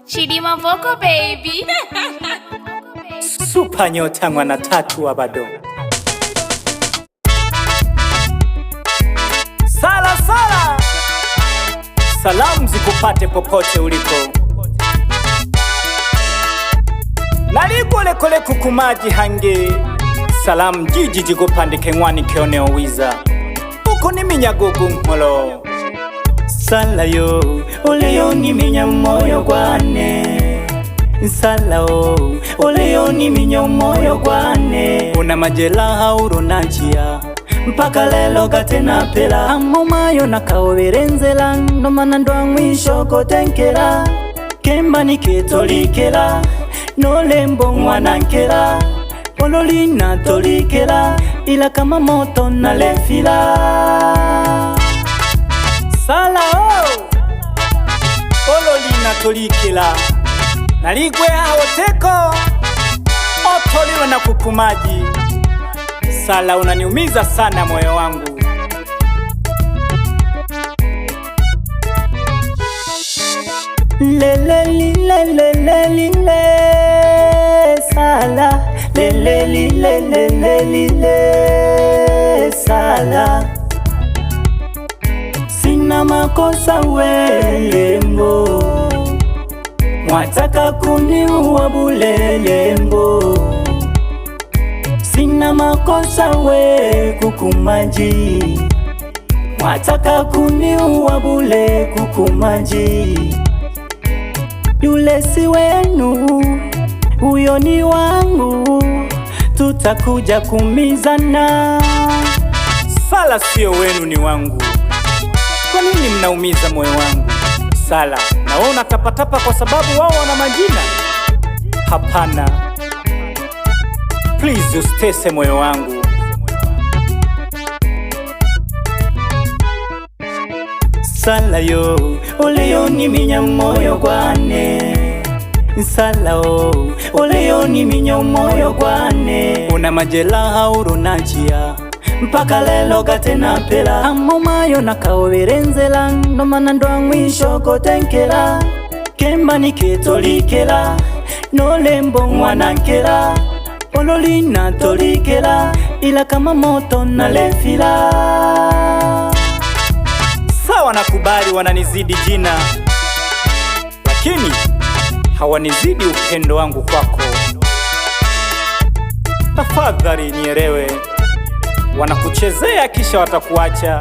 Chidima Vocal baby. Super nyota mwana tatu wa bado. Sala sala, salamu zikupate popote uliko. Naligole kole kukumaji hange, salamu jiji jigupandike nwani keoneo wiza. Uko ni minyagugu nkolo. Sala yo, oleyo ni minya moyo gwane. Sala o, oleyo ni minya moyo gwane. Una majelaha uronachia, mpaka lelo gatena pela. Amomayo nakaoberenzela, nomana ndwa mwisho kotenkela. Kemba ni ketolikela, nolembo mwanankela. Ololina tolikela, ila kama moto na lefila. Sala o, ololina tolikela, naligwe hawoteko, otoliwa na kukumaji. Sala unaniumiza sana moyo wangu. Lele lile lele lile sala, lele lile lele lile sala. Sina makosa welembo, mwataka kuniua bule lembo. Sina makosa we kukumaji, mwataka kuniua bule kukumaji. Yule si wenu, huyo ni wangu, tutakuja kumizana. Sala sio wenu, ni wangu. Kwa nini mnaumiza moyo wangu? Sala, naona tapatapa kwa sababu wao wana majina. Hapana, please usitese moyo wangu. Sala yo, oleyo ni minya moyo gwane. Sala o, oleyo ni minya moyo gwane. Una majelaha uronachia, mpaka lelo gatena pela. Amomayo nakaoberenzela, nomana ndwa mwisho kotenkela. Kemba ni ketolikela, nolembo mwanankela. Ololina tolikela, ila kama moto na lefila. Sawa nakubali wananizidi jina, lakini hawanizidi upendo wangu kwako. Tafadhali nielewe, wanakuchezea kisha watakuacha.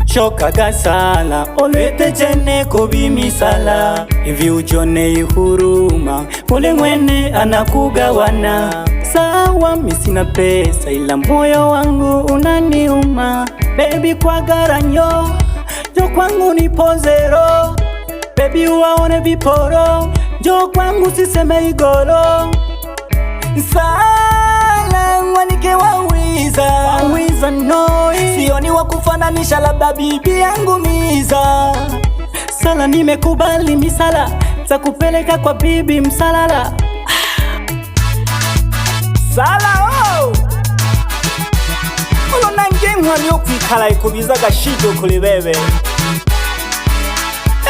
Choka gasala, olete jene kubimisala. Hivi ujone huruma, pole mwene anakugawana. Sawa misina pesa, ila moyo wangu unaniuma. Baby kwa garanyo, jo kwangu ni pozero. Baby uwaone viporo, jo kwangu siseme igoro. Sala mwanike wawiza noi, sioni wakufananisha labda bibi yangu miza. Sala nimekubali misala, za kupeleka kwa bibi msalala. Sala o, ulo nange mwani okwikala ikubiza gashido kuli bebe.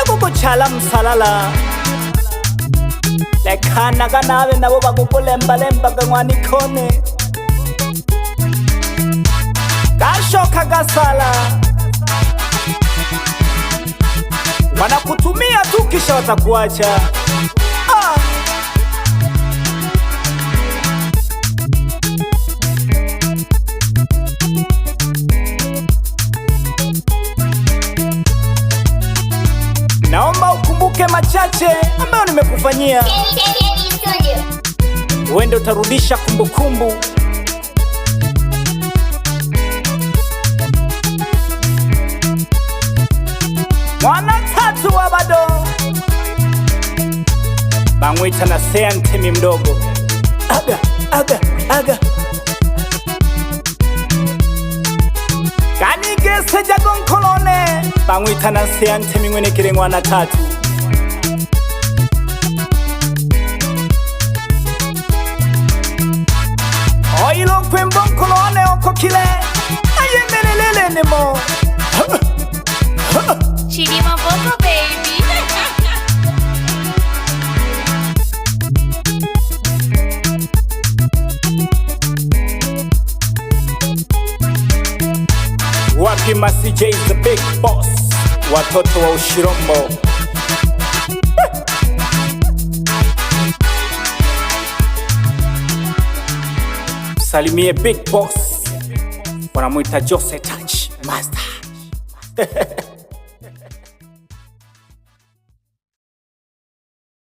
Ekuko chala msalala, lekana kanabe nabo bakukulemba-lemba gangwani kone. Gashoka gasala, wanakutumia tu kisha watakuacha. Naomba ukumbuke machache ambayo nimekufanyia. Uende utarudisha kumbukumbu. Mwana tatu wa bado, bangwita na sea ntemi mdogo. Aga, aga, aga. Kanigese jagon kolone, bangwita na sea ntemi mwene kire mwana tatu. Oilo kwembon kolone oko kile, ayendelelele nemo. Chidi CJ is the big boss, watoto wa Ushirombo. Salimie big boss, wanamuita Jose Touch Master.